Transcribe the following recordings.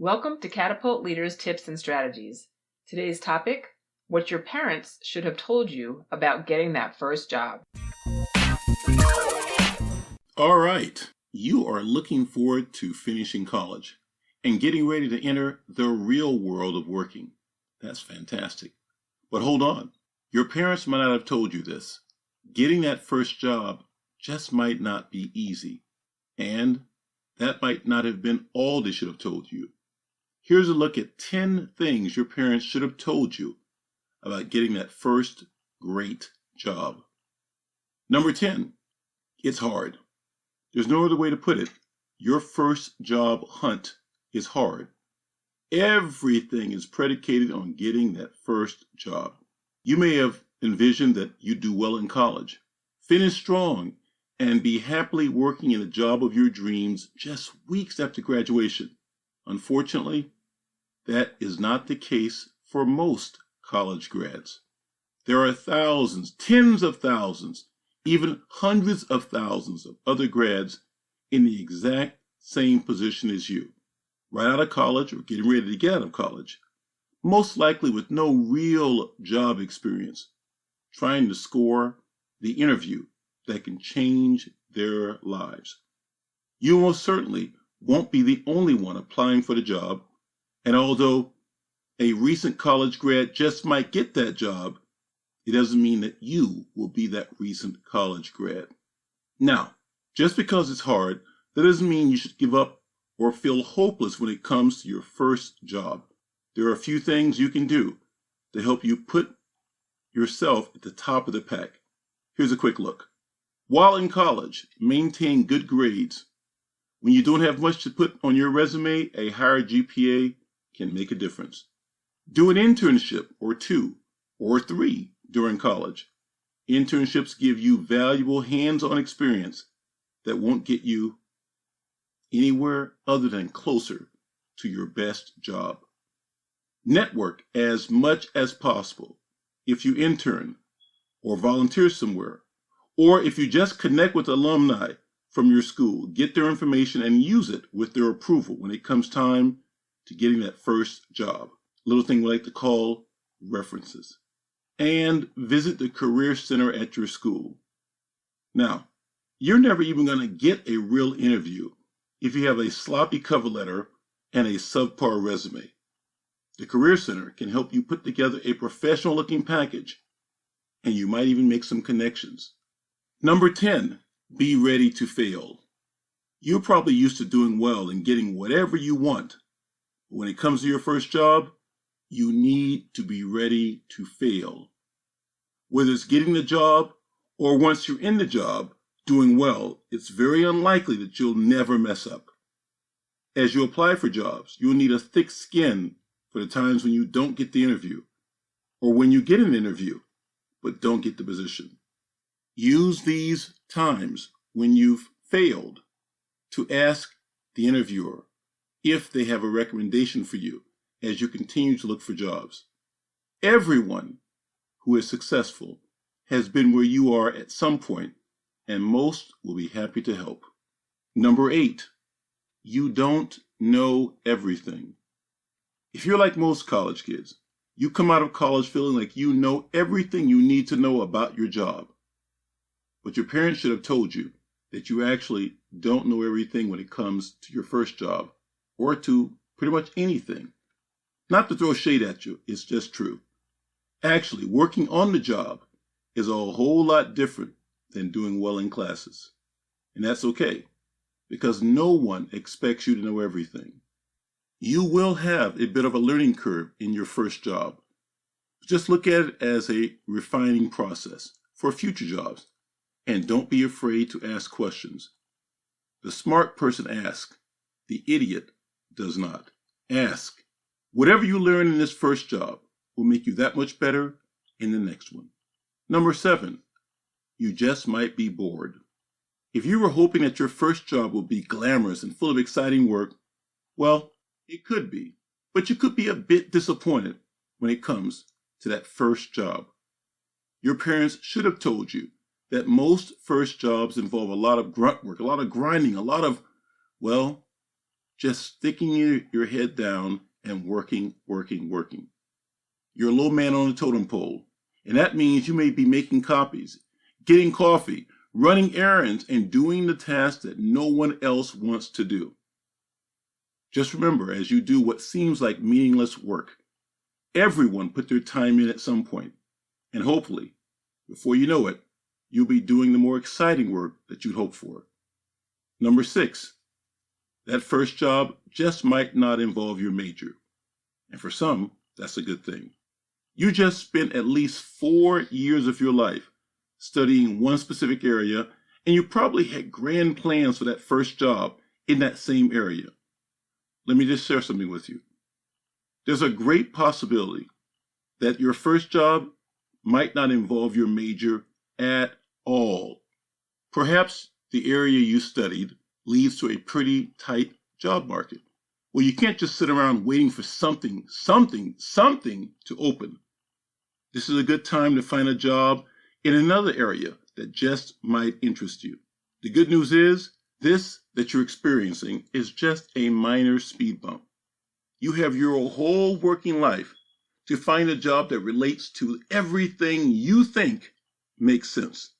Welcome to Catapult Leaders Tips and Strategies. Today's topic, what your parents should have told you about getting that first job. All right, you are looking forward to finishing college and getting ready to enter the real world of working. That's fantastic. But hold on, your parents might not have told you this. Getting that first job just might not be easy, and that might not have been all they should have told you. Here's a look at 10 things your parents should have told you about getting that first great job. Number 10, it's hard. There's no other way to put it. Your first job hunt is hard. Everything is predicated on getting that first job. You may have envisioned that you'd do well in college, finish strong, and be happily working in the job of your dreams just weeks after graduation. Unfortunately, that is not the case for most college grads. There are thousands, tens of thousands, even hundreds of thousands of other grads in the exact same position as you, right out of college or getting ready to get out of college, most likely with no real job experience, trying to score the interview that can change their lives. You most certainly won't be the only one applying for the job, and although a recent college grad just might get that job, it doesn't mean that you will be that recent college grad. Now, just because it's hard, that doesn't mean you should give up or feel hopeless when it comes to your first job. There are a few things you can do to help you put yourself at the top of the pack. Here's a quick look. While in college, maintain good grades. When you don't have much to put on your resume, a higher GPA can make a difference. Do an internship or 2 or 3 during college. Internships give you valuable hands-on experience that won't get you anywhere other than closer to your best job. Network as much as possible. If you intern or volunteer somewhere, or if you just connect with alumni from your school, get their information and use it with their approval when it comes time to getting that first job. Little thing we like to call references. And visit the career center at your school. Now, you're never even going to get a real interview if you have a sloppy cover letter and a subpar resume. The career center can help you put together a professional looking package, and you might even make some connections. Number 10, be ready to fail. You're probably used to doing well and getting whatever you want. But when it comes to your first job, you need to be ready to fail. Whether it's getting the job or once you're in the job, doing well, it's very unlikely that you'll never mess up. As you apply for jobs, you'll need a thick skin for the times when you don't get the interview, or when you get an interview but don't get the position. Use these times when you've failed to ask the interviewer if they have a recommendation for you as you continue to look for jobs. Everyone who is successful has been where you are at some point, and most will be happy to help. Number 8, you don't know everything. If you're like most college kids, you come out of college feeling like you know everything you need to know about your job. But your parents should have told you that you actually don't know everything when it comes to your first job, or to pretty much anything. Not to throw shade at you, it's just true. Actually, working on the job is a whole lot different than doing well in classes. And that's okay, because no one expects you to know everything. You will have a bit of a learning curve in your first job. Just look at it as a refining process for future jobs, and don't be afraid to ask questions. The smart person asks, the idiot does not. Ask. Whatever you learn in this first job will make you that much better in the next one. Number 7, you just might be bored. If you were hoping that your first job would be glamorous and full of exciting work, well, it could be, but you could be a bit disappointed when it comes to that first job. Your parents should have told you that most first jobs involve a lot of grunt work, a lot of grinding, a lot of, well, just sticking your head down and working. You're a low man on the totem pole, and that means you may be making copies, getting coffee, running errands, and doing the tasks that no one else wants to do. Just remember, as you do what seems like meaningless work, everyone put their time in at some point, and hopefully, before you know it, you'll be doing the more exciting work that you'd hoped for. Number 6, that first job just might not involve your major, and for some, that's a good thing. You just spent at least 4 years of your life studying one specific area, and you probably had grand plans for that first job in that same area. Let me just share something with you. There's a great possibility that your first job might not involve your major at all. Perhaps the area you studied leads to a pretty tight job market. Well, you can't just sit around waiting for something to open. This is a good time to find a job in another area that just might interest you. The good news is, this that you're experiencing is just a minor speed bump. You have your whole working life to find a job that relates to everything you think makes sense.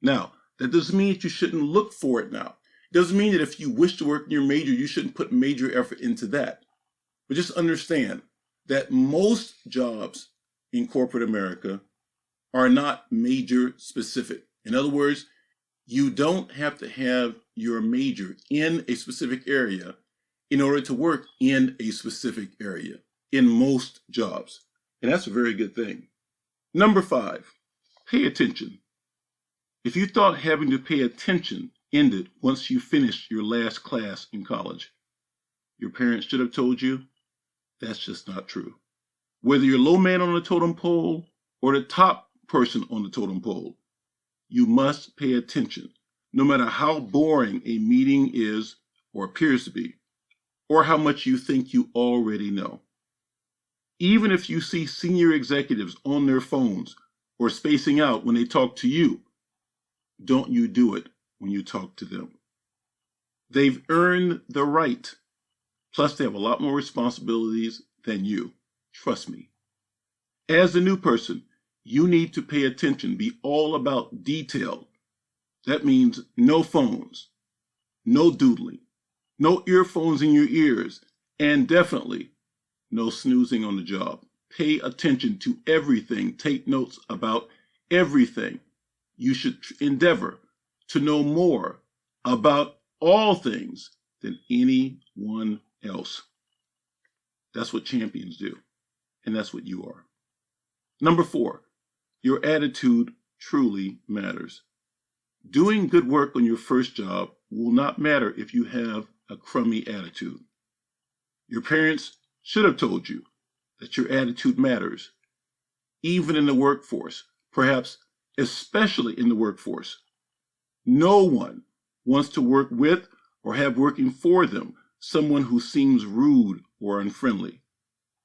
Now, that doesn't mean that you shouldn't look for it now. It doesn't mean that if you wish to work in your major, you shouldn't put major effort into that. But just understand that most jobs in corporate America are not major specific. In other words, you don't have to have your major in a specific area in order to work in a specific area in most jobs. And that's a very good thing. Number 5, pay attention. If you thought having to pay attention ended once you finished your last class in college, your parents should have told you that's just not true. Whether you're low man on the totem pole or the top person on the totem pole, you must pay attention, no matter how boring a meeting is or appears to be, or how much you think you already know. Even if you see senior executives on their phones or spacing out when they talk to you, don't you do it when you talk to them. They've earned the right. Plus, they have a lot more responsibilities than you. Trust me. As the new person, you need to pay attention, be all about detail. That means no phones, no doodling, no earphones in your ears, and definitely no snoozing on the job. Pay attention to everything. Take notes about everything. You should endeavor to know more about all things than anyone else. That's what champions do, and that's what you are. Number 4, your attitude truly matters. Doing good work on your first job will not matter if you have a crummy attitude. Your parents should have told you that your attitude matters, even in the workforce, perhaps especially in the workforce. No one wants to work with or have working for them someone who seems rude or unfriendly.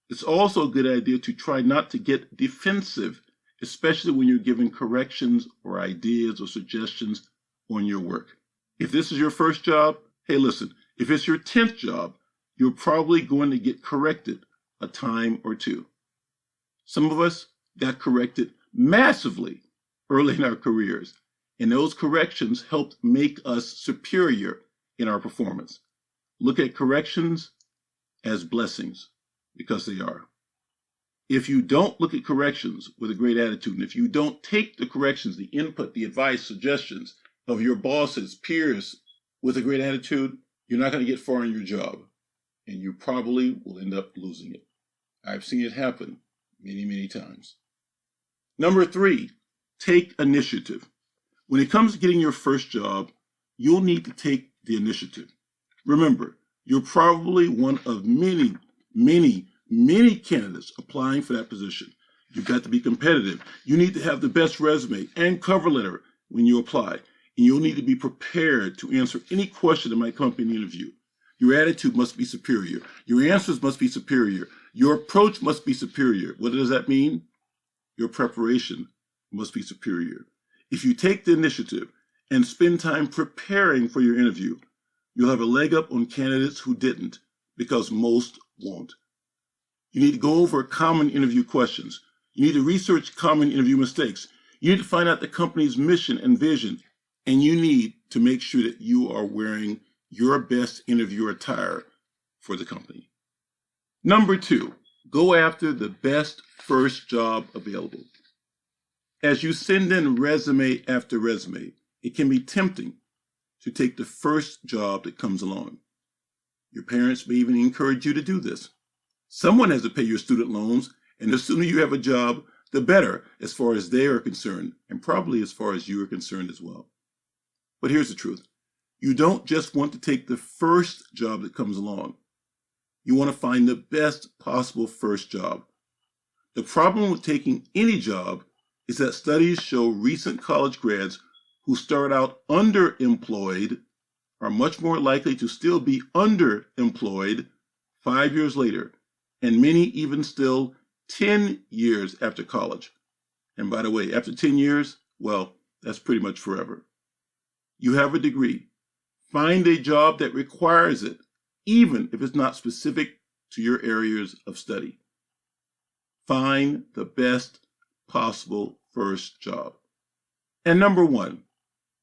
It's also a good idea to try not to get defensive, especially when you're giving corrections or ideas or suggestions on your work. If this is your first job, hey, listen, if it's your 10th job, you're probably going to get corrected a time or two. Some of us got corrected massively early in our careers, and those corrections helped make us superior in our performance. Look at corrections as blessings, because they are. If you don't look at corrections with a great attitude, and if you don't take the corrections, the input, the advice, suggestions of your bosses, peers with a great attitude, you're not going to get far in your job, and you probably will end up losing it. I've seen it happen many times. Number 3, take initiative. When it comes to getting your first job, you'll need to take the initiative. Remember, you're probably one of many candidates applying for that position. You've got to be competitive. You need to have the best resume and cover letter when you apply. And you'll need to be prepared to answer any question that might come up in the interview. Your attitude must be superior. Your answers must be superior. Your approach must be superior. What does that mean? Your preparation must be superior. If you take the initiative and spend time preparing for your interview, You'll have a leg up on candidates who didn't, because most won't. You need to go over common interview questions. You need to research common interview mistakes. You need to find out the company's mission and vision, and you need to make sure that you are wearing your best interview attire for the company. Number 2, go after the best first job available. As you send in resume after resume, it can be tempting to take the first job that comes along. Your parents may even encourage you to do this. Someone has to pay your student loans, and the sooner you have a job, the better as far as they are concerned, and probably as far as you are concerned as well. But here's the truth. You don't just want to take the first job that comes along. You want to find the best possible first job. The problem with taking any job is that studies show recent college grads who start out underemployed are much more likely to still be underemployed 5 years later, and many even still 10 years after college. And by the way, after 10 years, well, that's pretty much forever. You have a degree. Find a job that requires it, even if it's not specific to your areas of study. Find the best possible first job. And number 1,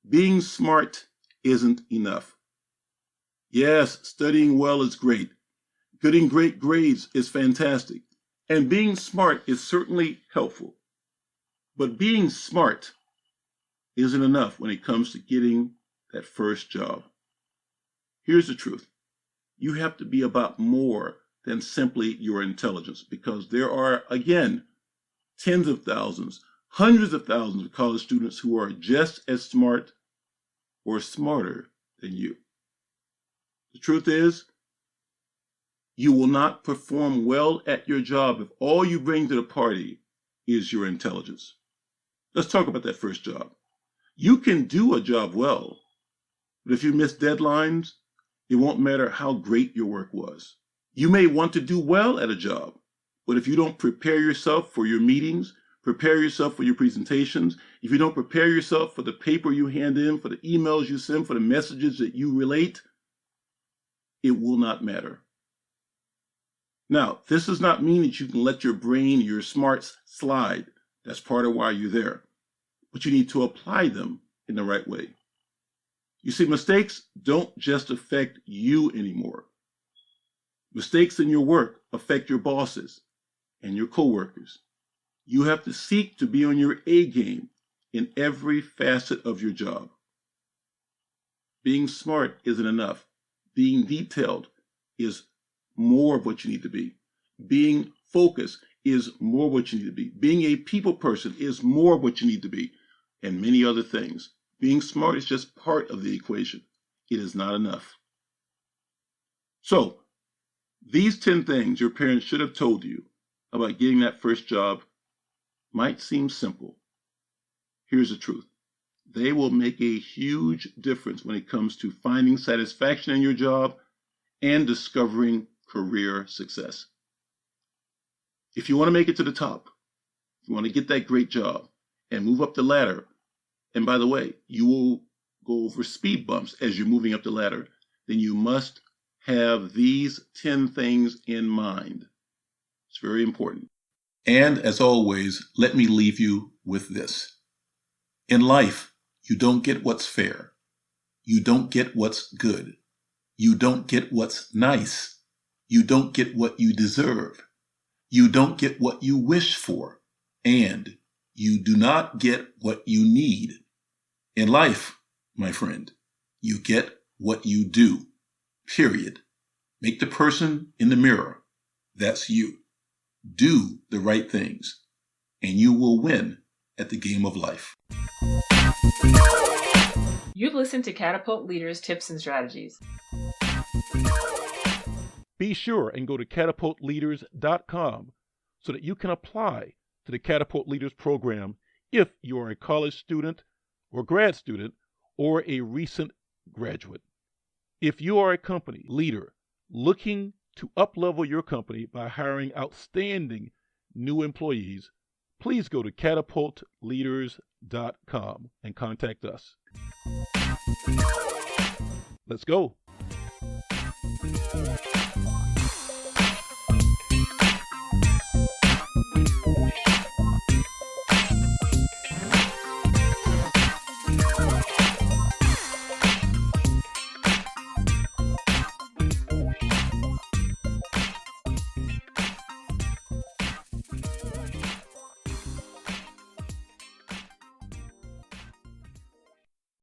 being smart isn't enough. Yes, studying well is great. Getting great grades is fantastic. And being smart is certainly helpful. But being smart isn't enough when it comes to getting that first job. Here's the truth. You have to be about more than simply your intelligence, because there are, again, tens of thousands, hundreds of thousands of college students who are just as smart or smarter than you. The truth is, you will not perform well at your job if all you bring to the party is your intelligence. Let's talk about that first job. You can do a job well, but if you miss deadlines, it won't matter how great your work was. You may want to do well at a job, but if you don't prepare yourself for your meetings, prepare yourself for your presentations, if you don't prepare yourself for the paper you hand in, for the emails you send, for the messages that you relate, it will not matter. Now, this does not mean that you can let your brain, your smarts slide. That's part of why you're there. But you need to apply them in the right way. You see, mistakes don't just affect you anymore. Mistakes in your work affect your bosses and your coworkers. You have to seek to be on your A game in every facet of your job. Being smart isn't enough. Being detailed is more of what you need to be. Being focused is more what you need to be. Being a people person is more of what you need to be, and many other things. Being smart is just part of the equation. It is not enough. So, these 10 things your parents should have told you about getting that first job might seem simple. Here's the truth. They will make a huge difference when it comes to finding satisfaction in your job and discovering career success. If you want to make it to the top, if you want to get that great job and move up the ladder, and by the way, you will go over speed bumps as you're moving up the ladder, then you must have these 10 things in mind. It's very important. And as always, let me leave you with this. In life, you don't get what's fair. You don't get what's good. You don't get what's nice. You don't get what you deserve. You don't get what you wish for. And you do not get what you need. In life, my friend, you get what you do. Period. Make the person in the mirror. That's you. Do the right things, and you will win at the game of life. You've listened to Catapult Leaders Tips and Strategies. Be sure and go to catapultleaders.com so that you can apply to the Catapult Leaders program if you are a college student or grad student or a recent graduate. If you are a company leader looking to up-level your company by hiring outstanding new employees, please go to catapultleaders.com and contact us. Let's go.